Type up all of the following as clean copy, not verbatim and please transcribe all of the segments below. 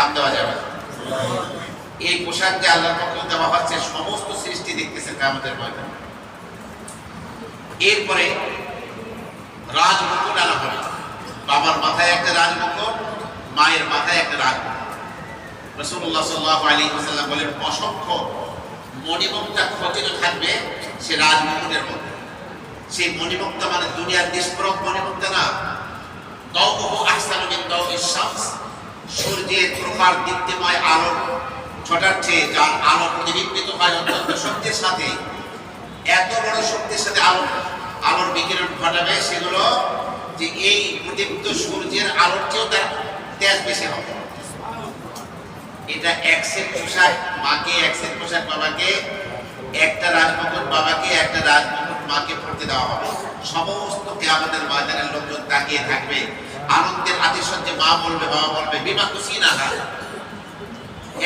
দাম দেওয়া যাবে। এই পোশাক যে আল্লাহর পক্ষ থেকে দেওয়া হচ্ছে সমস্ত সৃষ্টি দেখতেছে কিয়ামতের ময়দানে। এরপরে রাজমুকুট আনা হবে, বাবার মাথায় একটা রাজমুকুট, মায়ের মাথায় একটা রাজমুকুট। রাসূলুল্লাহ সাল্লাল্লাহু আলাইহি ওয়াসাল্লাম বলেন, অসংখ্য মণিমুক্তা খচিত থাকবে সে রাজমুকুটের মধ্যে। সেই মণিমুক্তা মানে দুনিয়ার বিস্ফোরক মণিমুক্তা না, দাওউহু আহসানু মিন দাওইশ শামস, সূর্যের প্রখর দীপ্তিময় আলো ছটার চেয়ে যার আলো প্রতিবিম্বিত হয় অত্যন্ত শক্তির সাথে, এত বড় শক্তির সাথে আলোর বিকিরণ ঘটাবে, সেগুলো যে এই প্রদীপ্ত সূর্যের আলোর চেয়েও তার তেজ বেশি হবে। এটা এক সেট পোশাক মাকে, এক সেট পোশাক বাবাকে, একটা রাজমুকুট বাবাকে, একটা রাজমুকুট মাকে পড়তে দেওয়া হবে। সমস্ত কিয়ামতের ময়দানের লোকজন তাকিয়ে থাকবে, আনন্দের আতিশয্যে মা বলবে, বাবা বলবে, বিমা কুসিনা হাযা,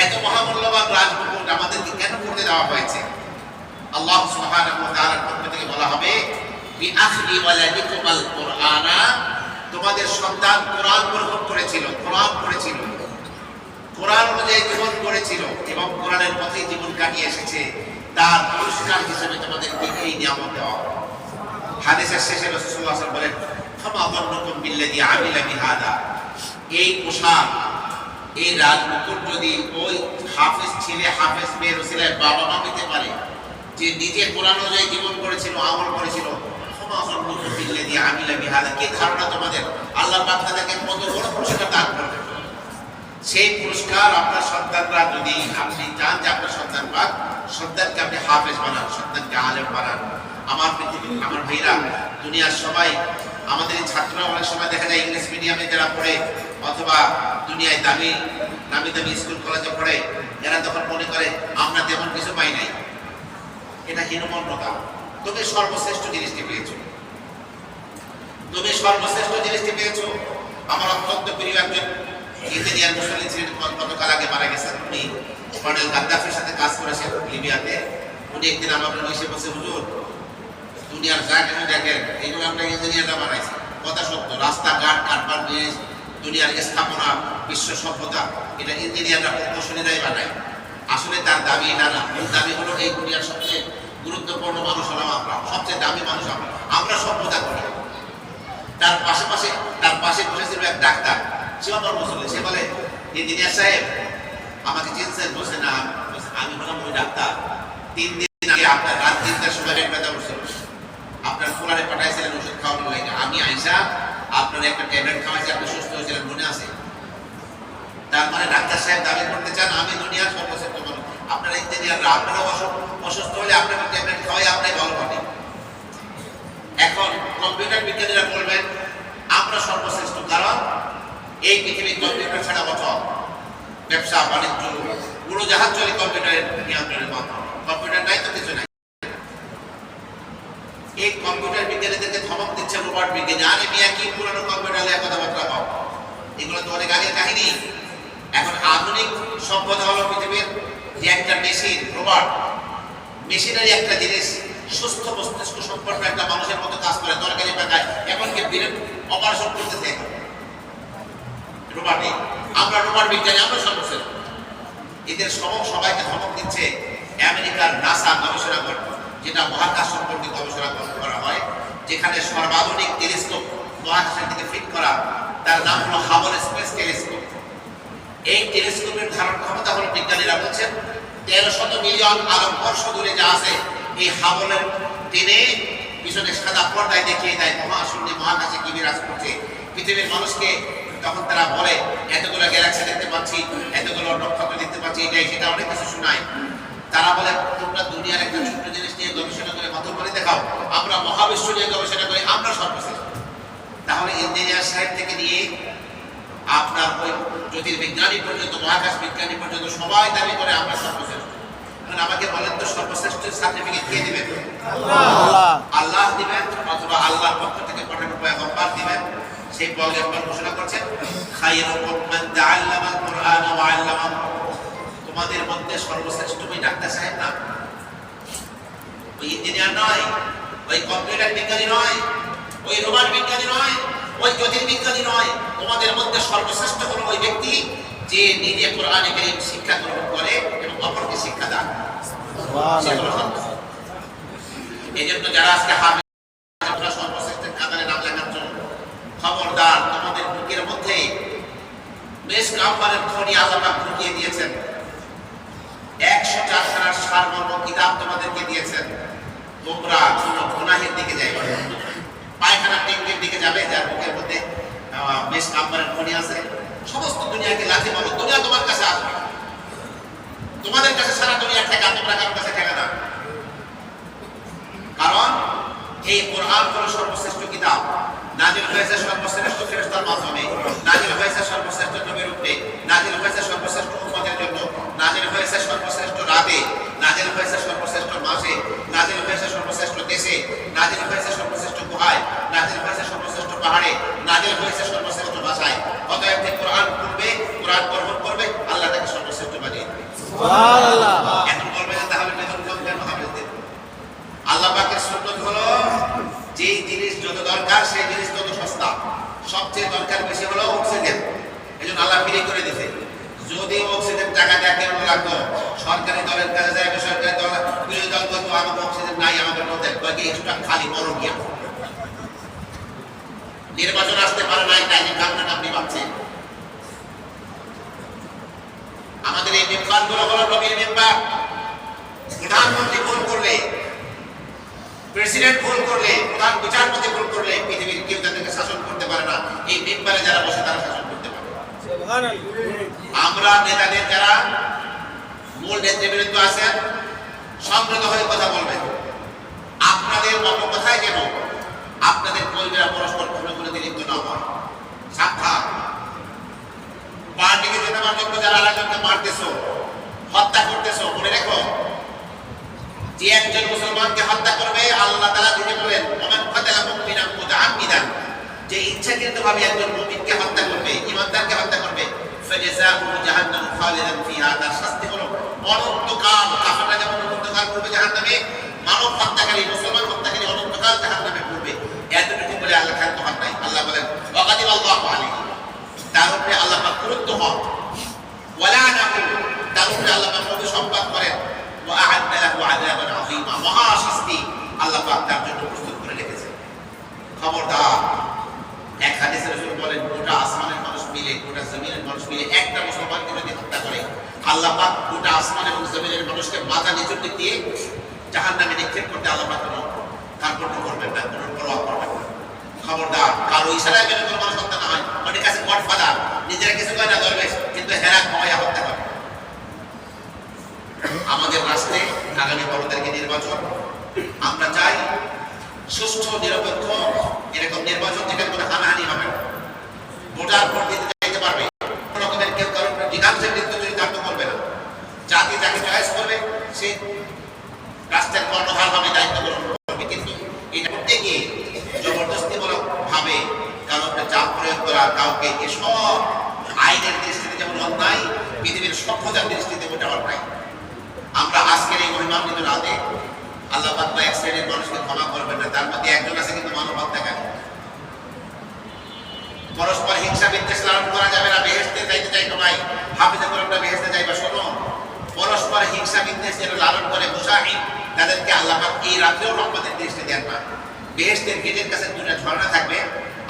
এত মহামূল্যবান রাজমুকুট আমাদেরকে কেন পড়তে দেওয়া হয়েছে? আল্লাহ সুবহানাহু ওয়া তাআলার পক্ষ থেকে বলা হবে, বিআখরি ওয়ালাদিকুমাল কুরআনা, তোমাদের সন্তান কোরআন গ্রহণ করেছিল, কোরআন পড়েছিল, কোরআন অনুযায়ী জীবন গড়েছিল এবং কোরআনের পথে জীবন কাটিয়ে এসেছে, তার পুরস্কার হিসেবে তোমাদেরকে এই নিয়ামত দেওয়া হবে। হাদিসের শেষে রাসূলুল্লাহ সাল্লাল্লাহু আলাইহি ওয়াসাল্লাম বলেন, ফামা যান্নুকুম বিল্লাযী আমিলা বিহাদা, এই পোশাক, এই রাজমুকুট যদি ওই হাফেজ ছেলে হাফেজ মেয়ের ওসিলায় বাবা মা পেতে পারে, যে নিজে কোরআন অনুযায়ী জীবন করেছিল, আমল করেছিল, ফামা যান্নুকুম বিল্লাযী আমিলা বিহাদা, কি ধারণা তোমাদের আল্লাহ পাক তাদেরকে কত বড় পুরস্কার দান করবে? সেই পুরস্কার আপনার সন্তানরা, যদি আপনি চান যে আপনার সন্তান পাক, সন্তানকে আপনি হাফেজ বানান, সন্তানকে আলেম বানান। আমার পৃথিবীর আমার ভাইরা, দুনিয়ার সবাই, আমাদের ছাত্ররা অনেক সময় দেখা যায় ইংলিশ মিডিয়ামে যারা পড়ে অথবা দুনিয়ায় দামি দামি স্কুল কলেজে পড়ে, এরা তখন মনে করে আমরা তেমন কিছু পাই নাই। এটা হীনমন্যতা। তুমি সর্বশ্রেষ্ঠ জিনিসটি পেয়েছো, তুমি সর্বশ্রেষ্ঠ জিনিসটি পেয়েছো। আমার অত্যন্ত প্রিয় একজন ইঞ্জিনিয়ার মুসলিম ছিলেন, গতকাল আগে মারা গেছেন। উনি কর্নেল গাদ্দাফির সাথে কাজ করেছেন লিবিয়াতে। উনি একদিন আমাকে এসে বলছে, হুজুর, দুনিয়ার যা কিছু দেখেন এগুলো আমরা ইঞ্জিনিয়াররা বানাইছি, কথা সত্য। রাস্তাঘাট, কারবার ব্রিজ, দুনিয়ার স্থাপনা, বিশ্ব সভ্যতা, এটা ইঞ্জিনিয়াররা প্রকৌশলীরাই বানায়। আসলে তার দাবি এটা না, মূল দাবি হলো এই দুনিয়ার সবচেয়ে গুরুত্বপূর্ণ মানুষ হলাম আমরা, সবচেয়ে দামি মানুষ আমরা সভ্যতা করি। তার পাশে বসেছিল এক ডাক্তার, সে আমার মুসলিম। সে বলে, ইঞ্জিনিয়ার সাহেব আমাকে চিনছেন? বলছে, না। আমি বললাম, ওই ডাক্তার 3 দিন আগে আপনার রাত 3টার সময় পেট ব্যথা উঠছিল, আপনার ফোলারে পাঠাইছিলেন ওষুধ খাওয়ানোর লাগে। আমি আইসা আপনার একটা ট্যাবলেট খাওয়াইছি, আপনি সুস্থ হয়েছিলেন, মনে আছে? তার মানে ডাক্তার সাহেব দাবি করতে চান আমি দুনিয়ার সর্বশ্রেষ্ঠ মানুষ। আপনারা ইঞ্জিনিয়াররা, আপনারা অসুস্থ হলে আপনাকে ট্যাবলেট খাওয়াই আপনি ভালো পাবেন। এখন কম্পিউটার বিজ্ঞানীরা বলবেন আমরা সর্বশ্রেষ্ঠ, কারণ এই পৃথিবী কম্পিউটার ছাড়া অচল। ব্যবসা বাণিজ্য, উড়োজাহাজ চলে কম্পিউটারের নিয়ন্ত্রণের মাধ্যমে। কম্পিউটার নাই তো কিছু নাই। এই কম্পিউটার বিজ্ঞানীদেরকে ধমক দিচ্ছে রোবট বিজ্ঞানী, আরে মিয়া কি পুরানো কম্পিউটার নিয়ে কথাবার্তা পাও, এগুলো তো অনেক আগের কাহিনী। এখন আধুনিক সভ্যতা হলো পৃথিবীর যে একটা মেশিন, রোবট, মেশিনারি একটা জিনিস, সুস্থ মস্তিষ্ক সম্পন্ন একটা মানুষের মতো কাজ করে, তরকারি পাকায়, এমনকি ব্রেন অপারেশন করতেছে রোবটে। আমরা রোবট বিজ্ঞানী, আমরা সর্বশ্রেষ্ঠ। এদের সবাইকে ধমক দিচ্ছে আমেরিকার নাসা গবেষণা করে, যেটা মহাকাশ সম্পর্কে গবেষণা করা হয়, যেখানে সর্বাধুনিক টেলিস্কোপ মহাকাশের দিকে ফিট করা, তার নাম হলো হাবল স্পেস টেলিস্কোপ। এই টেলিস্কোপের ধারণ ক্ষমতা হলো, বিজ্ঞানীরা বলছেন, 1300 মিলিয়ন আলোকবর্ষ দূরে যা আছে, এই হাবলের টেনে পিছনে সাদা পর্দায় দেখিয়ে দেয় মহাশূন্যে মহাকাশে কি বিরাজ করছে পৃথিবীর মানুষকে। তখন তারা বলে, এতগুলো গ্যালাক্সি দেখতে পাচ্ছি, এতগুলো নক্ষত্র দেখতে পাচ্ছি, এটাই সেটা অনেক কিছু শোনায়। তারা বলে, তোমরা দুনিয়ার একটা ছোট্ট জিনিস নিয়ে গবেষণা করে মাথা করে দেখাও, আমরা মহাবিশ্ব নিয়ে গবেষণা করি, আমরা সর্বশ্রেষ্ঠ। তাহলে ইঞ্জিনিয়ার সাহেব থেকে নিয়ে আপনার ওই জ্যোতির্বিজ্ঞানী পর্যন্ত, মহাকাশ বিজ্ঞানী পর্যন্ত সবাই দাবি করে আমরা সর্বশ্রেষ্ঠ। এখন আমাকে বলেন তো, সর্বশ্রেষ্ঠ সার্টিফিকেট কে দিবেন? আল্লাহ দিবেন, অথবা আল্লাহর পক্ষ থেকে পাঠানো পয়গম্বর দিবেন। সেই পয়গম্বর ঘোষণা করছেন, খায়রুকুম মান তাআল্লামাল কুরআন ওয়া আল্লামাহু, তোমাদের মধ্যে সর্বশ্রেষ্ঠ ওই ডাক্তার সাহেব না, ওই ইঞ্জিনিয়ার নয়, ওই কম্পিউটার বিজ্ঞানী নয়, ওই রোবট বিজ্ঞানী নয়, ওই জ্যোতির্বিজ্ঞানী নয়। তোমাদের মধ্যে সর্বশ্রেষ্ঠ হলো ওই ব্যক্তি যে নিজে কোরআনে কারীম শিক্ষা গ্রহণ করে এবং অপরকে শিক্ষা দান। এই জন্য যারা আজকে হাফেজ সর্বশ্রেষ্ঠের কাতারে নাম লেখার জন্য, খবরদার, তোমাদের বুকের মধ্যে বেশ কাম্পারের খনি আল্লাহ পাক ঢুকিয়ে দিয়েছেন। 104 খানার সারমর্ম কিতাব তোমাদেরকে দিয়েছেন। তোমরা কোনো গুনাহের দিকে যাইবে না, পায়খানা টেঙ্গের দিকে যাবে যার বুকের মধ্যে বেশ কাম্পারের খনি আছে। সমস্ত দুনিয়াকে লাথি মারো, দুনিয়া তোমার কাছে আসবে, তোমাদের কাছে সারা দুনিয়া ঠেকা, তোমরা কারোর কাছে ঠেকা না। কারণ এই কোরআন হলো সর্বশ্রেষ্ঠ কিতাব, নাজিল হয়েছে সর্বশ্রেষ্ঠ ফেরেশতার মাধ্যমে, নাজিল হয়েছে সর্বশ্রেষ্ঠ নবীর উপরে, নাজিল হয়েছে সর্বশ্রেষ্ঠ উম্মতের জন্য, নাজিল হয়েছে সর্বশ্রেষ্ঠ রাতে, নাজিল হয়েছে সর্বশ্রেষ্ঠ মাসে, নাজিল হয়েছে সর্বশ্রেষ্ঠ দেশে, নাজিল হয়েছে সর্বশ্রেষ্ঠ গুহায়, নাজিল হয়েছে সর্বশ্রেষ্ঠ পাহাড়ে, নাজিল হয়েছে সর্বশ্রেষ্ঠ ভাষায়। অতএব যে কোরআন পড়বে, কোরআন গ্রহণ করবে, আল্লাহ তাকে সর্বশ্রেষ্ঠ বানিয়ে দেবে। সুবহানাল্লাহ। এখন বলবে যে তাহলে বেতন কম কেন হবে? আল্লাহ পাকের সুন্নাত হলো যে জিনিস যত দরকার সেই জিনিস তত সস্তা। সবচেয়ে দরকার বেশি হলো অক্সিজেন, এজন্য আল্লাহ ফ্রি করে দিয়েছে। যদি অক্সিজেন টাকা দেয় কেমন লাগতো? সরকারি দলের কাছে যায়, বেসরকারি দল, বিরোধী দল বলতো আমাকে অক্সিজেন নাই, আমাদের মধ্যে কিছুটা খালি বড় গিয়া। নির্বাচন আসতে পারে নাই, তাই ভাবনা আপনি ভাবছেন। আমাদের এই মেম্বার গুলো হলো নবীর মেম্বার। প্রধানমন্ত্রী ভুল করলে, প্রেসিডেন্ট ভুল করলে, প্রধান বিচারপতি ভুল করলে, পৃথিবীর কেউ তাদেরকে শাসন করতে পারে না। এই মেম্বারে যারা বসে তারা শাসন করতে পারে। আমরা নেতাদের যারা মূল নেতৃবৃন্দ আছেন, সংযত হয়ে কথা বলবেন। আপনাদের অপকথায় যেন আপনাদের কর্মীরা পরস্পর খুনোখুনিতে লিপ্ত না হয়। সাবধান। পার্টিকে জেতাবার জন্য যারা আরেকজনকে মারতেছো, হত্যা করতেছো, মনে রেখো যে একজন মুসলমানকে হত্যা করবে, আল্লাহ তাআলা নিজে বলেন ওমান কাতালা মুমিনান মুতাআম্মিদান, যে ইচ্ছাকৃতভাবে একজন মুমিনকে হত্যা করবে, ঈমানদারকে হত্যা করবে, ফাজাযাউহু জাহান্নাম খালিদান ফিহা, তার শাস্তি হলো অনন্তকাল। কাফেররা যেমন অনন্তকাল করবে জাহান্নামে, মানব হত্যাকারী, মুসলমান হত্যাকারী অনন্তকাল জাহান্নামে পড়বে। এতটুকু বলে আল্লাহ ক্ষান্ত হন নাই। আল্লাহ বলেন ওয়াকাদিবাল্লাহু আলাইহি, তার উপরে আল্লাহ পাক ক্রুদ্ধ হন। ওয়ালানাহু, তার উপরে আল্লাহ পাক অভিসম্পাদ করেন। وأعد له عذابا عظيما, মহাশাস্তি আল্লাহ পাক তার জন্য প্রস্তুত করে রেখেছেন। খবরদার, এক হাদিসে রাসূল বলেন গোটা আসমানের মানুষ মিলে, গোটা জমিনের মানুষ মিলে একটা মুসলমানকে যদি হত্যা করে, আল্লাহ পাক গোটা আসমান এবং জমিনের মানুষকে মাথা নিচু দিয়ে জাহান্নামে নিক্ষেপ করতে আল্লাহ পাক কোনো কার্পণ্য করবেন না, কোনো পরোয়া করবেন না। খবরদার, কারো ইশারায় যেন কোনো মানুষ হত্যা না হয়। অনেক কাছে গডফাদার, নিজেরা কিছু করে না দরবেশ, কিন্তু হেরা খাওয়াইয়া হত্যা করে। আমাদের রাষ্ট্রে আগামী 12 তারিখে নির্বাচন। আমরা চাই সুষ্ঠু নিরপেক্ষ এরকম নির্বাচন, যেখানে কোনো হানাহানি হবে না, ভোটার ভোট দিতে চাইতে পারবে, কোনো রকমের কেউ কারোর জিজ্ঞাসার বিরুদ্ধে চরিতার্থ করবে না। জাতি যাকে চয়েস করবে সে রাষ্ট্রের কর্ণধারভাবে দায়িত্ব গ্রহণ করবে। কিন্তু এটা করতে গিয়ে জবরদস্তিমূলক ভাবে কারোর চাপ প্রয়োগ করা, কাউকে এসব আইনের দৃষ্টিতে যেমন অন্যায়, পৃথিবীর সভ্যতার দৃষ্টিতে ওটা অন্যায়। আমরা আজকের এই মহিমান্বিত রাতে আল্লাহ পাক এক শ্রেণীর মানুষকে ক্ষমা করবেন না, তার মধ্যে একজন আছে কিন্তু মানব হত্যাকারী। পরস্পর হিংসা বিদ্বেষ লালন করা যাবে না। বেহেশতে যাইতে চাই ভাই, হাফিজে কোরআনটা বেহেশতে যাইবা। শোনো, পরস্পর হিংসা বিদ্বেষ যেন লালন করে মুসাহিদ, তাদেরকে আল্লাহ পাক এই রাতেও রহমতের দৃষ্টি দেন না। বেহেশতের গেটের কাছে দুটো ঝর্ণা থাকবে,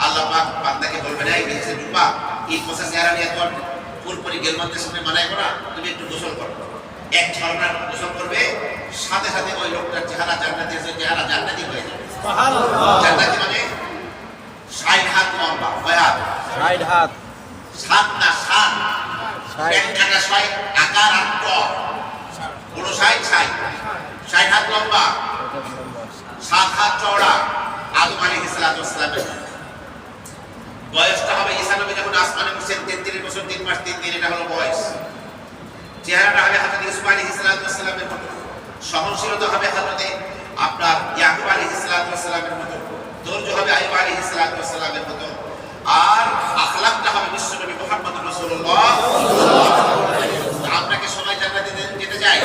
আল্লাহ পাক বান্দাকে বলবে না এই বেহেশতে ঢুকবা, এই পোষা চেহারা নিয়ে তোর পুরপুরি গেলমান্তের সামনে মানাইবো না, তুমি একটু গোসল করো। এক ঝর্ণার গোসল করবে, সাথে সাথে ওই লোকটার চেহারা জান্নাতের চেহারা জান্নাতি হয়ে যাবে। জান্নাতি মানে 60 হাত লম্বা, 60 হাত, 7 না 7, পেটকাটা 6 আকার 8 টক, 60 হাত লম্বা, 7 হাত চওড়া। আদম আলাইহিস সালামের বয়সটা হবে, ঈসা নবী যখন আসমানে উঠছেন 33 বছর 3 মাস 3 দিন, এটা হলো বয়স। চেহারাটা হবে হযরত ইউসুফ আলাইহিস সালামের মতো, সহনশীলতা হবে হযরত আপনার ইয়াকুব আলাইহিস সালামের মতো, ধৈর্য হবে আইয়ুব আলাইহিস সালামের মতো, আর আখলাকটা হবে বিশ্বনবী মুহাম্মদুর রাসূলুল্লাহ। আমরা কি সবাই জান্নাতে যেতে চাই?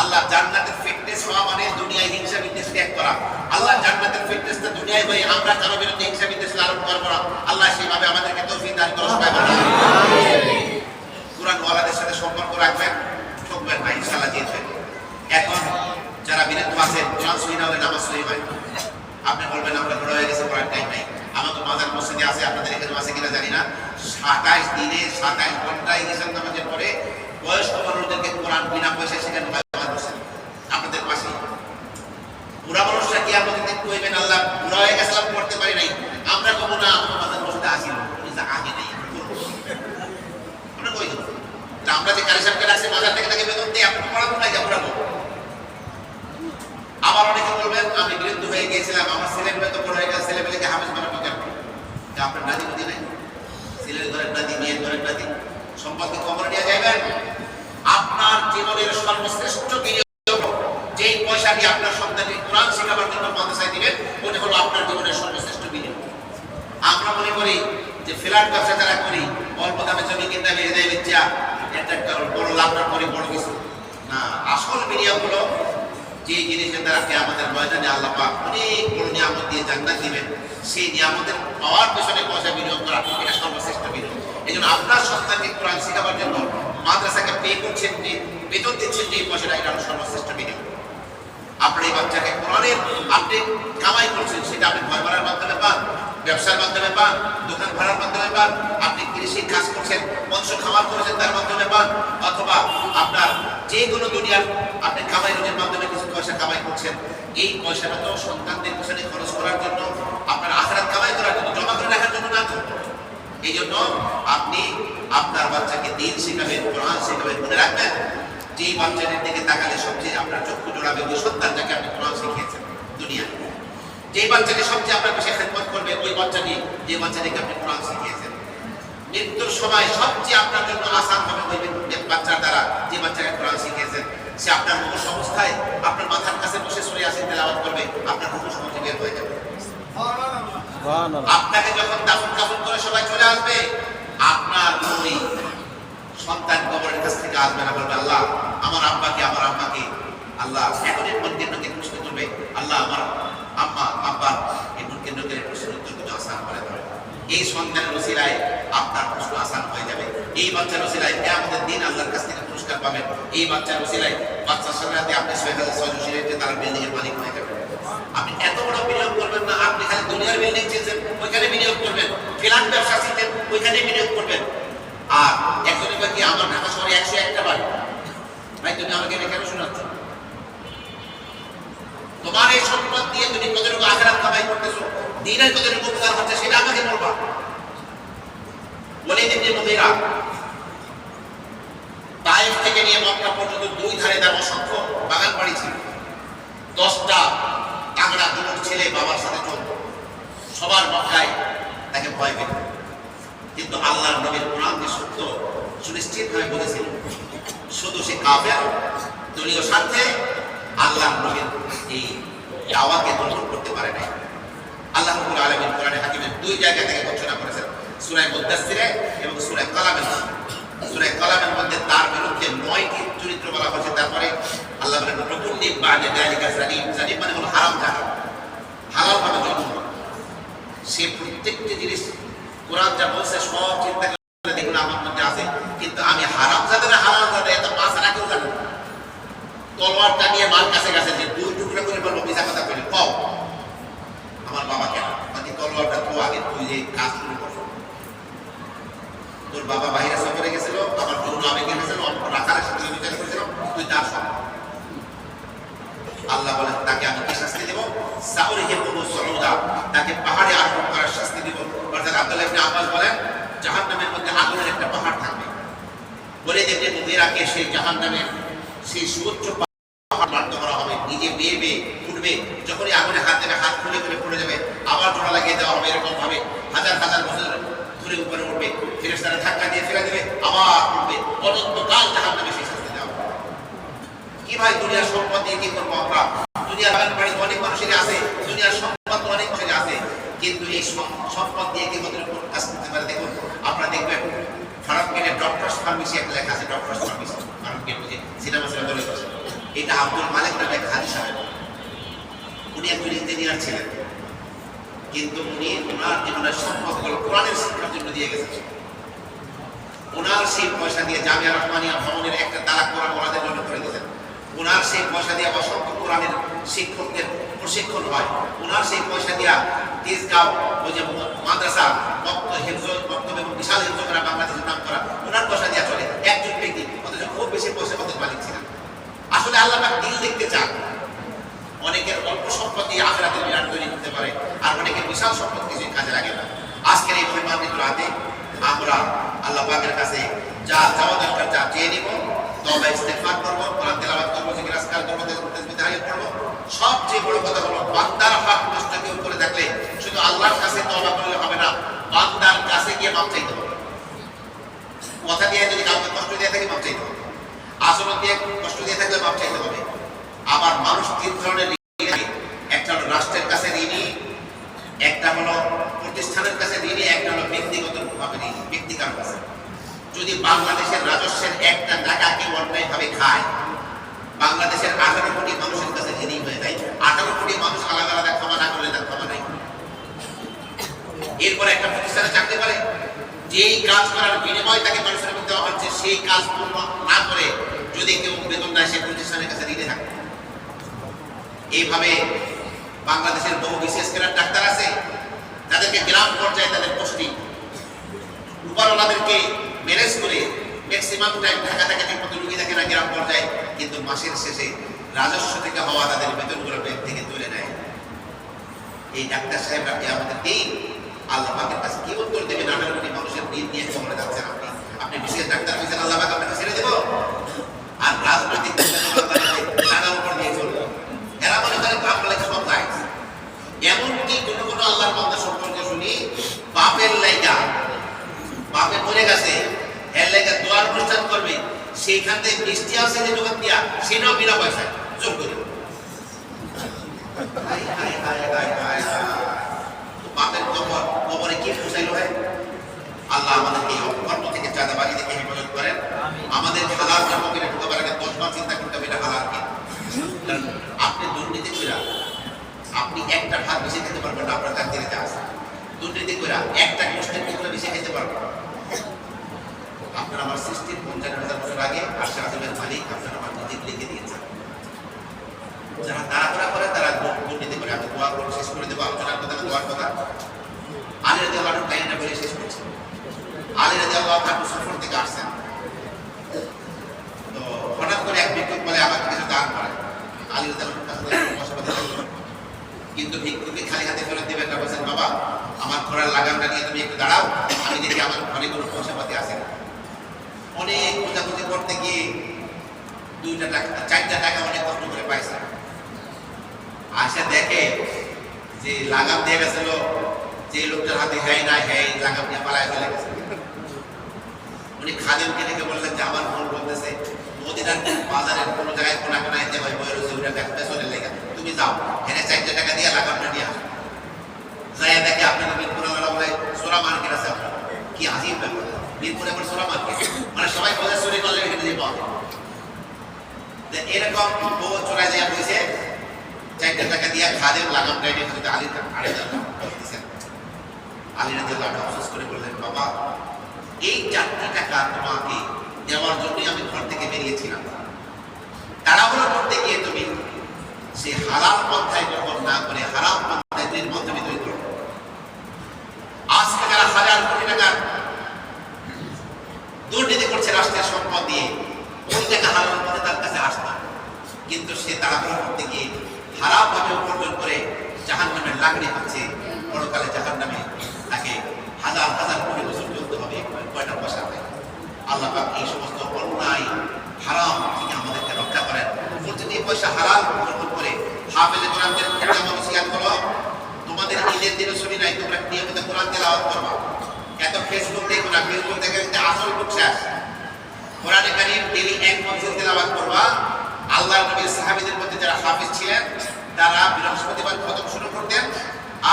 আল্লাহ জান্নাতের ফিটনেস হওয়া মানে দুনিয়ায় হিংসা বিদ্বেষ ত্যাগ করা। আল্লাহ জান্নাতের ফিটনেসটা দুনিয়ায় হয়ে আমরা কারো বিরুদ্ধে হিংসা বিদ্বেষ লালন করবো না। আল্লাহ সেইভাবে আমাদেরকে তৌফিক দান করুন। সবাই বলুন কোরআন ওয়ালাদের সাথে সম্পর্ক রাখবেন, ঠকবেন না, ইনশাআল্লাহ জিতবেন। এখন যারা বিরুদ্ধ আছেন, কোরআন সহি না হলে নামাজ সহি হয়। আপনি বলবেন আমরা বড় হয়ে গেছে, পড়ার টাইম নাই। আমার তো মাজার মসজিদে আছে, আপনাদের এখানে আছে কিনা জানি না, 27 দিনে 27 ঘন্টায় ঈশান নামাজের পরে বয়স্ক মানুষদেরকে কোরআন বিনা পয়সায় শেখানো হয় আমার মসজিদে, আপনাদের পাশে। বুড়া মানুষরা কি আমাদের দিন কইবেন আল্লাহ বুড়া হয়ে গেছিলাম, পড়তে পারি নাই, আমরা কবো না আমার মাজার মসজিদে আসিল, আগে নেই আমরা কই দেবো। আমরা যে কারি সাহেবকে রাখছি মাজার থেকে তাকে বেতন দিয়ে আপনি পড়াবো না, পড়াবো। আবার অনেকে বলবেন আমি বিরুদ্ধ হয়ে গিয়েছিলাম, আমার ছেলেমেয়ে তো বড় হয়ে গেছে, ছেলেমেয়েকে হাফেজ বানাবো কেন? আপনার নাতি বুদ্ধি নাই, ছেলের ঘরের নাতি, মেয়ের ঘরের নাতি, সম্পদকে কবর নিয়ে যাবেন। আপনার জীবনের সর্বশ্রেষ্ঠ বিনিয়োগ, যেই পয়সা দিয়ে আপনার সন্তানকে কোরআন শেখাবার জন্য মাদ্রাসায় দিবেন, ওটা হলো আপনার জীবনের সর্বশ্রেষ্ঠ বিনিয়োগ। আমরা মনে করি যে ফ্ল্যাট ব্যবসা যারা করি, অল্প দামে জমি কিনতে বেড়ে দেয় বেচা, একটা বড় লাভটা করে বড় কিছু না। আসল বিনিয়োগ হলো যে জিনিসের দ্বারা আমাদের ময়দানে আল্লাহ পাক অনেক বড় নিয়ামত দিয়ে জান্নাত দিবেন, সেই নিয়ামতের পাওয়ার পেছনে পয়সা বিনিয়োগ করা, এটা সর্বশ্রেষ্ঠ বিনিয়োগ। এই জন্য আপনার সন্তানকে কোরআন শেখাবার জন্য মাদ্রাসাকে পে করছেন, যে বেতন দিচ্ছেন, যে পয়সাটা, এটা হলো সর্বশ্রেষ্ঠ বিনিয়োগ। আপনার এই বাচ্চাকে কোরআনের আপনি কামাই করছেন, সেটা আপনি ঘর ভাড়ার মাধ্যমে পান, ব্যবসার মাধ্যমে পান, দোকান ভাড়ার মাধ্যমে পান, আপনি কৃষির কাজ করছেন, মৎস্য খামার করেছেন তার মাধ্যমে পান, অথবা আপনার যে কোনো দুনিয়ার আপনি কামাই রোজের মাধ্যমে কিছু পয়সা কামাই করছেন। এই পয়সাটা তো সন্তানদের পিছনে খরচ করার জন্য, আপনার আখিরাত কামাই করার জন্য, জমা করে রাখার জন্য না তো। এই জন্য আপনি আপনার বাচ্চাকে দিন শেখাবেন, কোরআন শেখাবেন। মনে রাখবেন যে বাচ্চাদের দিকে তাকালে সবচেয়ে আপনার চক্ষু জোড়াবে ওই সন্তান যাকে আপনি কোরআন শিখিয়েছেন দুনিয়া। যে বাচ্চাকে সবচেয়ে আপনার পাশে খেদমত করবে ওই বাচ্চাটি, যে বাচ্চাটিকে আপনি কোরআন শিখিয়েছেন। মৃত্যুর সময় সবচেয়ে আপনার জন্য আসান হবে ওই বাচ্চার দ্বারা, যে বাচ্চাকে কোরআন শিখিয়েছেন। সে আপনার মুখোশ অবস্থায় আপনার মাথার কাছে বসে সূরা ইয়াসিন তেলাওয়াত করবে, আপনার মুখোশ মধ্যে বের হয়ে যাবে। আপনাকে যখন দাফন কাফন করে সবাই চলে আসবে, আপনার ওই সন্তান কবরের কাছ থেকে আসবে না, বলবে আল্লাহ আমার আব্বাকে, আমার আম্মাকে আল্লাহ এখন এই মন কেন্দ্রকে প্রশ্ন করবে, আল্লাহ আমার আম্মা আব্বার এই মন কেন্দ্রকে প্রশ্ন উত্তর কিছু আসান করে দেবে। এই সন্তানের ওসিলায় আপনার প্রশ্ন আসান হয়ে যাবে। এই বাচ্চার ওসিলায় কিয়ামতের দিন আল্লাহর কাছ থেকে পুরস্কার পাবেন। এই বাচ্চার ওসিলায় বাচ্চার সাথে সাথে আপনি 6,600 তারা বিল্ডিং এর মালিক হয়ে যাবেন। আপনি এত বড় বিনিয়োগ করবেন না, আপনি খালি দুনিয়ার বিল্ডিং চিনছেন ওইখানে বিনিয়োগ করবেন, ফ্ল্যাট ব্যবসা শিখছেন ওইখানে বিনিয়োগ করবেন। আর একজনের বাকি আমার ঢাকা শহরে 101টা বাড়ি, ভাই তুমি আমাকে এটা কেন শোনাচ্ছ? তোমার এই সম্পদ দিয়ে তুমি কতটুকু আখিরাত কামাই করতেছো, দিনের কতটুকু উপকার হচ্ছে সেটা আমাকে বলবা। ওয়ালিদ ইবনে মুগীরা তায়েফ থেকে নিয়ে মক্কা পর্যন্ত দুই ধারে তার অসংখ্য বাগান বাড়ি ছিল। 10টা তাগড়া যুবক ছেলে বাবার সাথে চলত, সবার মক্কায় তাকে ভয় পেত। কিন্তু আল্লাহর নবীর কোরআন যে সত্য সুনিশ্চিতভাবে বলেছিল, শুধু সে কাফের দলীয় স্বার্থে আল্লাহর নবীর এই দাওয়াকে গ্রহণ করতে পারে নাই। আল্লাহ রাব্বুল আলামিন কোরআনে হাকিমের দুই জায়গা থেকে ঘোষণা করেছেন, সূরা মুদ্দাসসিরে এবং সূরা কালামের। সূরা কালামের মধ্যে তার বিরুদ্ধে 9টি চরিত্র বলা হয়েছে। তারপরে আল্লাহ বলেন রকুল্লি বাদে যালিকা জালিম, জালিম মানে হলো হারাম জায়গা, হালাল ভাবে জন্ম। সে প্রত্যেকটি জিনিস কোরআন যা বলছে সব চিন্তা করে দেখুন আমার মধ্যে আছে, কিন্তু আমি হারাম জাদা না হালাল জাদা এত পাঁচ না কেউ জানে। তলোয়ারটা নিয়ে মার কাছে গেছে যে 2 টুকরা করে বলবো, মিছা কথা বলে কও আমার বাবা কেন, মানে তলোয়ারটা তো আগে তুই যে কাজ শুরু করছো, তোর বাবা বাইরে সফরে গেছিল, আমার যৌন আবেগে গেছিল, রাখার সাথে বিচার করেছিল, তুই তার সব। আল্লাহ বলেন তাকে আমি কি শাস্তি দেব? সাউরিহিকুমু সুউদা, তাকে পাহাড়ে আরোহণ করার শাস্তি দেব। অর্থাৎ আব্দুল্লাহ ইবনে আব্বাস বলেন জাহান্নামের মধ্যে আগুনের একটা পাহাড় থাকবে। ওয়ালিদ ইবনে মুগীরাকে সেই জাহান্নামের সেই সুউচ্চ পাহাড় বাধ্য করা হবে, নিজে বেয়ে বেয়ে উঠবে, যখনই আগুনে হাত দেবে হাত খুলে খুলে পড়ে যাবে, আবার জোড়া লাগিয়ে দেওয়া হবে। এরকম ভাবে হাজার হাজার বছর ধরে উপরে উঠবে, ফেরেশতারা ধাক্কা দিয়ে ফেলে দেবে, আবার উঠবে, অনন্তকাল জাহান্নামে সেই শাস্তি দেওয়া হবে। কি ভাই দুনিয়ার সম্পদ দিয়ে কি করবো আমরা? দুনিয়ার বাড়ি অনেক মানুষের আছে, দুনিয়ার সম্পদ অনেক মানুষের আছে, কিন্তু এই সম্পদ দিয়ে কি কতটুকু কাজ করতে পারে? দেখুন আপনারা দেখবেন ফারাক্কানে ডক্টরস ফার্মেসি একটা লেখা আছে, ডক্টরস ফার্মেসি ফারাক্কানে বুঝে সিনেমা সিনেমা ধরে গেছে। এটা আব্দুল মালিক নামে এক হাজি সাহেব, উনি একজন ইঞ্জিনিয়ার ছিলেন। কিন্তু উনি ওনার জীবনের সম্পদগুলো কোরআনের শিক্ষার জন্য দিয়ে গেছেন। ওনার সেই পয়সা দিয়ে জামিয়া রহমানিয়া ভবনের একটা তালা কোরআন ওনাদের জন্য করে দিয়েছেন। ওনার সেই পয়সা দিয়ে অসংখ্য কোরআনের শিক্ষকদের প্রশিক্ষণ হয়। ওনার সেই পয়সা দিয়া তেজগাঁও ওই যে মাদ্রাসা বক্তব্য এবং বিশাল হিফজ করা বাংলাদেশের নাম করা ওনার পয়সা দিয়া চলে একজন ব্যক্তি, অথচ খুব বেশি পয়সা কত মালিক ছিলেন। আসলে আল্লাহ পাক দিল দেখতে চান। অনেকের অল্প সম্পত্তি আখিরাতের বিরাট তৈরি করতে পারে, আর অনেকের বিশাল সম্পদ কিছুই কাজে লাগে না। আজকের এই মহিমান্বিত রাতে আমরা আল্লাহ পাকের কাছে যা চাওয়া দরকার যা চেয়ে নিব, তওবা ইস্তেগফার করব, কোরআন তেলাওয়াত করব, জিকির আজকার করব, তাসবিহ তাহলিল করব। সবচেয়ে বড় কথা হলো বান্দার হক নষ্ট কেউ করে থাকলে শুধু আল্লাহর কাছে তওবা করলে হবে না, বান্দার কাছে গিয়ে মাপ চাইতে হবে। কথা দিয়ে যদি কাউকে কষ্ট দিয়ে থাকে মাপ চাইতে হবে, আচরণ দিয়ে কষ্ট দিয়ে থাকলে মাপ চাইতে হবে। আবার মানুষ তিন ধরনের ঋণী, একটা হলো রাষ্ট্রের কাছে ঋণী, একটা হলো প্রতিষ্ঠানের কাছে ঋণী, একটা হলো ব্যক্তিগত ভাবে ঋণী, ব্যক্তিকার কাছে। যদি বাংলাদেশের রাজস্বের একটা টাকা কেউ অন্যায়ভাবে খায়, বাংলাদেশের 18 কোটি মানুষের কাছে ঋণী হয়ে যায়। 18 কোটি মানুষ আলাদা আলাদা ক্ষমা না করলে তার ক্ষমা নাই। এরপরে একটা প্রতিষ্ঠানে চাকরি করে, যেই কাজ করার বিনিময় তাকে পারিশ্রমিক দেওয়া হচ্ছে, সেই কাজ পূর্ণ না করে যদি কেউ বেতন নেয়, সে প্রতিষ্ঠানের কাছে ঋণী থাকে। এইভাবে বাংলাদেশের বহু বিশেষ করে ডাক্তার আছে, তাদেরকে গ্রাম পর্যায়ে তাদের পোস্টিং, উপরওয়ালাদেরকে ম্যানেজ করে ম্যাক্সিমাম টাইম ঢাকা থেকে ঠিকমতো রুগী দেখে না গ্রাম পর্যায়ে, কিন্তু মাসের শেষে রাজস্ব থেকে হওয়া তাদের বেতনগুলো ব্যাংক থেকে তুলে নেয়। এই ডাক্তার সাহেবরা কি আমাদের দিন আল্লাহ পাকের কাছে কি উত্তর দেবেন? 18 কোটি মানুষের ঋণ নিয়ে কবরে যাচ্ছেন আপনি, আপনি বিশেষ ডাক্তার হয়েছেন, আল্লাহ পাক আপনাকে ছেড়ে দেব? আর রাজনৈতিক টাকার উপর দিয়ে চলবো, এরা মনে করে বাংলা লেখা সব যায়। এমনকি কোন আল্লাহর বান্দা সম্পর্কে শুনি, বাপের লাইগা, বাপে মরে গেছে, এর লাইগা দোয়ার অনুষ্ঠান করবে, সেইখান থেকে বৃষ্টি আসে যে দোকান দিয়া, সেটাও বিনা পয়সায় জোর করে। বাপের কবরে কি পৌঁছাইল হয়? আল্লাহ আমাদেরকে অকর্ম থেকে চাঁদাবাজি থেকে হেফাজত করেন। আমাদের হালাল জন্মকে ঢোকাবার আগে 10 বার চিন্তা করতে হবে এটা হালাল কি। আপনি দুর্নীতি করে আপনি একটা ভাত বেশি খেতে পারবেন না, আপনার চাকরিতে আছে। দুর্নীতি করে একটা গোষ্ঠীর টুকরা বেশি খেতে পারবেন। আপনার আমার সৃষ্টির 55,000 বছর আগে আরশে আজিমের মালিক আপনার আমার নিজে লিখে দিয়েছেন। যারা তাড়াহুড়া করে তারা দুর্নীতি করে। আমি দোয়া করে শেষ করে দেবো, আলোচনার কথা দোয়ার কথা। আলী রাদিয়াল্লাহু আনহু কাহিনীটা বলে শেষ করছে। আলী রাদিয়াল্লাহু আনহু সফর থেকে আসছেন, তো হঠাৎ করে এক ভিক্ষুক বলে আমাকে কিছু দান করে। আলী রাদিয়াল্লাহু আনহু কাছে পয়সা পাতি দিল, কিন্তু ভিক্ষুককে খালি হাতে ফেরত দেবেন না। বলছেন, বাবা আমার ঘরের লাগামটা নিয়ে তুমি একটু দাঁড়াও, আমি দেখি আমার ঘরে কোনো পয়সা পাতি আছে না। অনেক খোঁজাখুঁজি করতে গিয়ে 2টা টাকা 4টা টাকা অনেক কষ্ট করে পাইছে। আসে দেখে যে লাগাম দিয়ে গেছিল, যে লোকটার হাতে হ্যাঁ না হ্যাঁ লাগাম নিয়ে পালায় চলে গেছে। উনি খাদেমকে ডেকে বললেন যে আমার বোন বলতেছে মদিনার বাজারের কোনো জায়গায় কোনা কোনায় যে ভাই বইয়ের ওটা পেছনের লেগে, তুমি যাও এখানে 4টা টাকা দিয়ে লাগামটা নিয়ে আসো। যাইয়া দেখে আপনাদের মিরপুর বলে সোরা মার্কেট আছে। আপনার কি আজিব ব্যাপার, মিরপুরে আবার সোরা মার্কেট, মানে সবাই বলে চুরি করলে এখানে দিয়ে পাওয়া যায়। এরকম বহু চোরাই যায় বলছে 4টা টাকা দিয়ে খাদেম লাগামটা এনে হয়তো আলী রাদিয়াল্লাহু আনহু আফসোস করে বললেন, বাবা এই 4টা টাকা তোমাকে দেওয়ার জন্যই আমি ঘর থেকে বেরিয়েছিলাম। তাড়াহুড়ো করতে গিয়ে তুমি সেই হারাম পন্থায় গ্রহণ না করে হারাম পন্থায় নির্বন্ধ বিতরণ করো। আজকে যারা 1000 কোটি টাকার দুর্নীতি করছে রাষ্ট্রের সম্পদ দিয়ে, ওই টাকা হারাম পথে তার কাছে আসতো, কিন্তু সে তাড়াহুড়ো করতে গিয়ে হারাম ভাবে উপার্জন করে জাহান্নামের লাকড়ি পাচ্ছে। পরকালে জাহান্নামে তাকে 1000 কোটি বছর চলতে হবে, কয়টা পয়সা পায়। আল্লাহ পাক এই সমস্ত অন্যায় হারাম থেকে আমাদেরকে রক্ষা করেন। প্রতিটি পয়সা হালাল উপার্জন করে হাফেজে কোরআনদের নসিহত করো। তোমাদের ঈদের দিনে ছুটি নাই, তোমরা নিয়মিত কোরআন তেলাওয়াত করবা। এত ফেসবুক দেখো না, ফেসবুক দেখে আসল বুক শেষ। কোরআনে কারীম ডেইলি 1 মজলিস তেলাওয়াত করবা। আল্লাহর নবীর সাহাবীদের মধ্যে যারা হাফেজ ছিলেন তারা বৃহস্পতিবার খতম শুরু করতেন,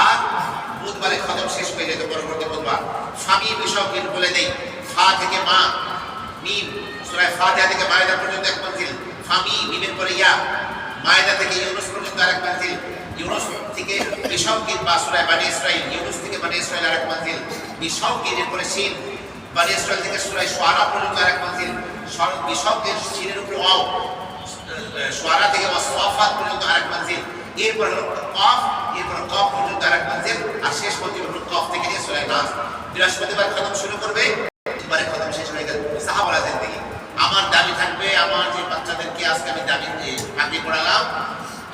আর বুধবারে খতম শেষ হয়ে যেত পরবর্তী বুধবার। স্বামী বিষয়ক বলে দেই, ফা থেকে মা, মিম, সূরা ফাতিহা থেকে মায়েদা পর্যন্ত 1 মজলিস, ফামি মিমের পরে ইয়া, মায়েদা থেকে ইউনূস পর্যন্ত আরেক মজলিস, ইউনুস থেকে বিশাউকিন বা সূরা বনী ইসরাইল, ইউনুস থেকে বনী ইসরাইল আরেক মঞ্জিল, বিশাউকিন এরপরে শিন, বনী ইসরাইল থেকে সূরা শুআরা পর্যন্ত আরেক মঞ্জিল, বিশাউকিন শিনের উপরে ওয়াও, শুআরা থেকে ওয়াসফাত পর্যন্ত আরেক মঞ্জিল, এরপর হলো কফ, এরপর কফ পর্যন্ত আরেক মঞ্জিল, আর শেষ মঞ্জিল হলো কফ থেকে নিয়ে সূরা নাস। বৃহস্পতিবার খতম শুরু করবে, এবারে খতম শেষ হয়ে গেল। সাহাবারা জিন্দেগি আমার দাবি থাকবে, আমার যে বাচ্চাদেরকে আজকে আমি দাবি আগে পড়ালাম,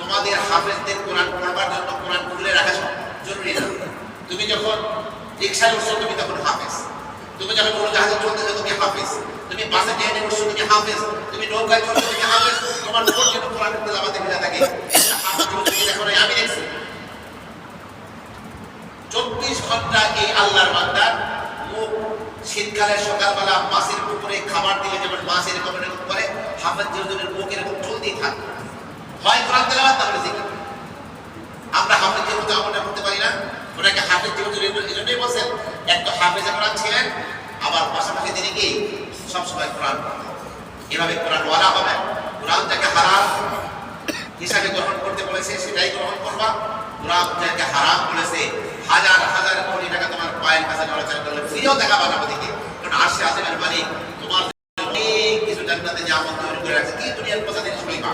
তোমাদের হাফেজদের কোরআন পড়বার জন্য কোরআন খুলে রাখা জরুরি না। তুমি যখন রিক্সায় উঠছো তুমি তখন হাফেজ, তুমি যখন উড়োজাহাজে চলতেছো তুমি হাফেজ, তুমি বাসে ট্রেনে উঠছো তুমি হাফেজ, তুমি নৌকায় চলছো তুমি হাফেজ, তোমার উপর যেন কোরআন তেলাওয়াতে মিলা থাকে। এখন আমি দেখছি 24 ঘন্টা এই আল্লাহর বান্দার মুখ শীতকালের সকালবেলা মাছের পুকুরে খাবার দিলে যেমন মাছ এরকম এরকম করে, হাফেজ জিরুজুরের মুখ এরকম চলতেই থাকে, হয় কোরআন তেলাওয়াত তাহলে জিকির। আমরা হাফেজ জিরুজুর আমলটা করতে পারি না, ওনাকে হাফেজ জিরুজুর এজন্যই বলছেন, এক তো হাফেজে কোরআন ছিলেন, আবার পাশাপাশি তিনি কি সবসময় কোরআন পড়তেন। এভাবে কোরআন ওয়ালা হবে। কোরআন যাকে হারাম হিসাবে গ্রহণ করতে বলেছে সেটাই গ্রহণ করবা, কোরআন যাকে হারাম বলেছে হাজার হাজার কোটি টাকা তোমার পায়ের কাছে নড়াচড়া করলে ফিরেও দেখা পাবে আমাদেরকে, কারণ আরশে আযমের মালিক তোমার অনেক কিছু জান্নাতে নিয়ামত তৈরি করে রাখছে, কি দুনিয়ার পয়সা জিনিস পাইবা।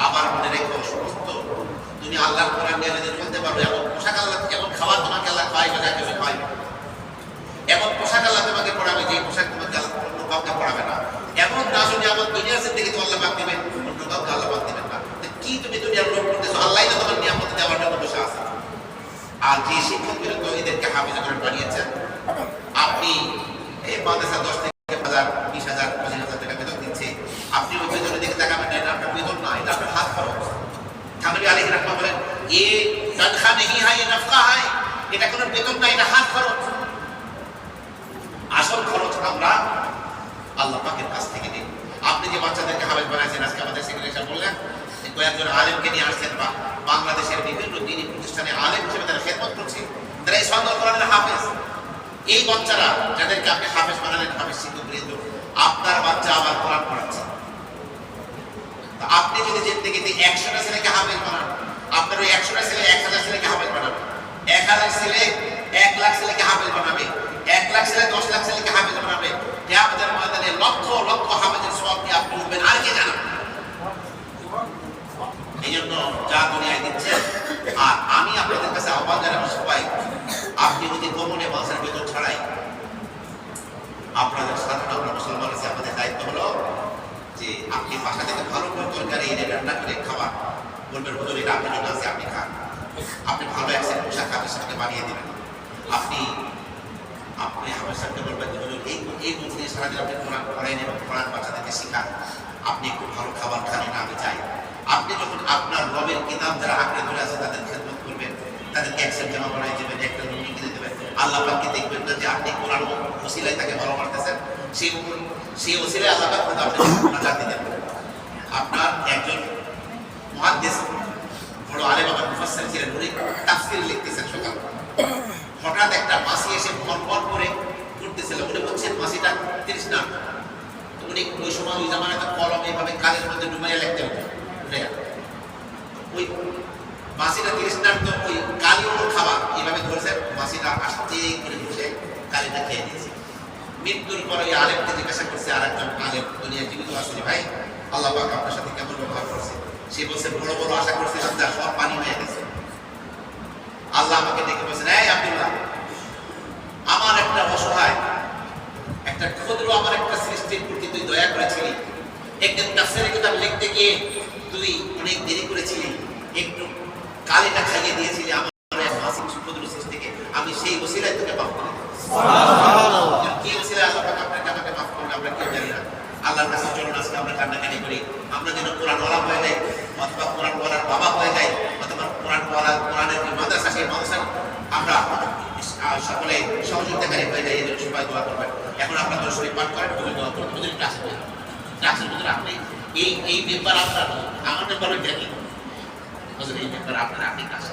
আবার মনে রেখো, সমস্ত তুমি আল্লাহর কোরআন নিয়ে যদি চলতে পারো, এমন পোশাক আল্লাহ, এমন খাবার তোমাকে আল্লাহ খাওয়াইবে না কেউ খাওয়াইবে, এমন পোশাক আল্লাহ তোমাকে পড়াবে যে পোশাক তোমাকে অন্য কাউকে পড়াবে না, এমন নাজ নিয়ামত দুনিয়ার জিন্দেগি তো আল্লাহ পাক দিবেন, অন্য কাউকে আল্লাহ পাক দিবেন না। কি তুমি দুনিয়ার লোক করতেছো, আল্লাহই তো তোমার নিয়ামত দেওয়ার জন্য বসে আছে। আর যে শিক্ষক বিরুদ্ধে এদেরকে হাফেজ করে বানিয়েছেন, আপনি এই মাদ্রাসা 10 থেকে 10,000, 20,000, 25,000 টাকা বেতন দিচ্ছে, আপনি ওই বেতনের দিকে তাকাবেন না, এটা আপনার বেতন না, এটা আপনার হাত খরচ। থানভী আলাইহির রাহমাতুল্লাহ বলেন, এ তনখা নেহি হয়, এ নফকা হয়, এটা কোনো বেতন না, এটা হাত খরচ। আসল খরচ আমরা আল্লাহ পাকের কাছ থেকে নিই। আপনি যে বাচ্চাদেরকে হাফেজ বানাইছেন, আজকে আমাদের সেক্রেটারি বললেন কয়েকজন আলেমকে নিয়ে আসছেন, বা বাংলাদেশের বিভিন্ন দিনী প্রতিষ্ঠানে আলেম হিসেবে তারা খেদমত করছে, তারা এই সন্দেহ কোরআনের হাফেজ। এই বাচ্চারা যাদেরকে আপনি হাফেজ বানালেন, হাফেজ শিক্ষক বৃন্দ, আপনার বাচ্চা আবার কোরআন পড়াচ্ছে। আপনি যদি জিন্দেগিতে 100টা ছেলেকে হাফেজ বানান, আপনার ওই 100টা ছেলে 1000 ছেলেকে হাফেজ বানাবে, 1000 ছেলে 1 লাখ ছেলেকে হাফেজ বানাবে, 1 লাখ ছেলে 10 লাখ ছেলেকে হাফেজ বানাবে। কিয়ামতের ময়দানে লক্ষ লক্ষ হাফেজের সওয়াব দিয়ে আপনি উঠবেন, আর কে জানেন। এই জন্য যা দুনিয়ায় দিচ্ছেন, আর আমি আপনাদের কাছে আহ্বান জানাবো, সবাই আপনি যদি গোপনে মাসের বেতন ছাড়াই আপনাদের সাধারণ আমরা মুসলমান আছে, আপনাদের দায়িত্ব হলো যে আপনি বাসা থেকে ভালো করে তরকারি এনে রান্না করে খাবার, বলবেন হুজুর এটা আপনার জন্য আছে, আপনি খান। আপনি ভালো এক সেট পোশাক হাফেজ সাহেবকে বানিয়ে দেবেন, আপনি হাফেজ সাহেবকে বলবেন যে হুজুর এই মন্দিরে সারাদিন আপনি কোরআন পড়াইন এবং কোরআন বাচ্চাদেরকে শেখান, আপনি একটু ভালো খাবার খান, না আমি চাই। আপনি যখন আপনার রবের কিতাব যারা আঁকড়ে ধরে আছে তাদের খেদমত করবেন, তাদেরকে এক সেট জামা বানাই দেবেন, একটা লুঙ্গি কিনে দেবেন, আল্লাহ পাককে দেখবেন না যে আপনি কোরআন ওসিলায় তাকে ভালো মারতেছেন, সেই ওসিলায় আল্লাহ পাক কিন্তু আপনাকে নাজাত দিতেন। আপনার একজন মুহাদ্দিস বড় আলেম আমার মুফাসসির ছিলেন, উনি তাফসীর লিখতেছেন সকাল, হঠাৎ একটা মাসি এসে ফন করে ঘুরতেছিল, উনি বলছেন মাসিটা তৃষ্ণা, উনি ওই সময় ওই জামানাতে কলম এইভাবে কালের মধ্যে ডুবাইয়া লিখতে হতো, ওই মাসিটা তৃষ্ণার্ত, ওই কালি ওর খাবার এইভাবে ধরেছেন, মাসিটা আস্তে করে বসে কালিটা খেয়ে দিয়েছে। মৃত্যুর পরে ওই আলেমকে জিজ্ঞাসা করছে আর একজন আলেম দুনিয়া জীবিত আছে, ভাই আল্লাহ পাক আপনার সাথে কেমন ব্যবহার করছে? সে বলছে বড় বড় আশা করছিলাম, যা সব পানি হয়ে গেছে। আল্লাহ আমাকে ডেকে বলছেন, এই আব্দুল্লাহ, আমার একটা অসহায়, একটা ক্ষুদ্র আমার একটা সৃষ্টির প্রতি তুই দয়া করেছিলি, একদিন তাফসীরের কিতাব লিখতে গিয়ে তুই অনেক দেরি করেছিলি, একটু কালিটা খাইয়ে দিয়েছিলি আমার এক মাসিক ক্ষুদ্র সৃষ্টিকে, আমি সেই ওসিলায় তোকে মাফ করে দেব। সুবহানাল্লাহ। কি ওসিলায় আল্লাহ পাক আপনার কাছে মাফ করবে আমরা কেউ জানি না। আল্লাহর কাছে চলুন আজকে আমরা কান্নাকাটি করি, আমরা যেন কোরআনওয়ালা হয়ে যাই, অথবা কোরআনওয়ালার বাবা হয়ে যাই, অথবা কোরআনওয়ালা কোরআনের যে মাদ্রাসা, সেই মাদ্রাসার আমরা সকলে সহযোগিতাকারী হয়ে যাই। এদের সবাই দোয়া করবেন। এখন আপনারা দোয়া শরীফ পাঠ করেন, হুজুর দোয়া করবেন, হুজুর ক্লাসে বলবেন, ক্লাসের ভিতরে আপনি এই মেম্বার আপনার, আমার মেম্বার ওইটা কি হুজুর, এই মেম্বার আপনার, আপনি ক্লাসে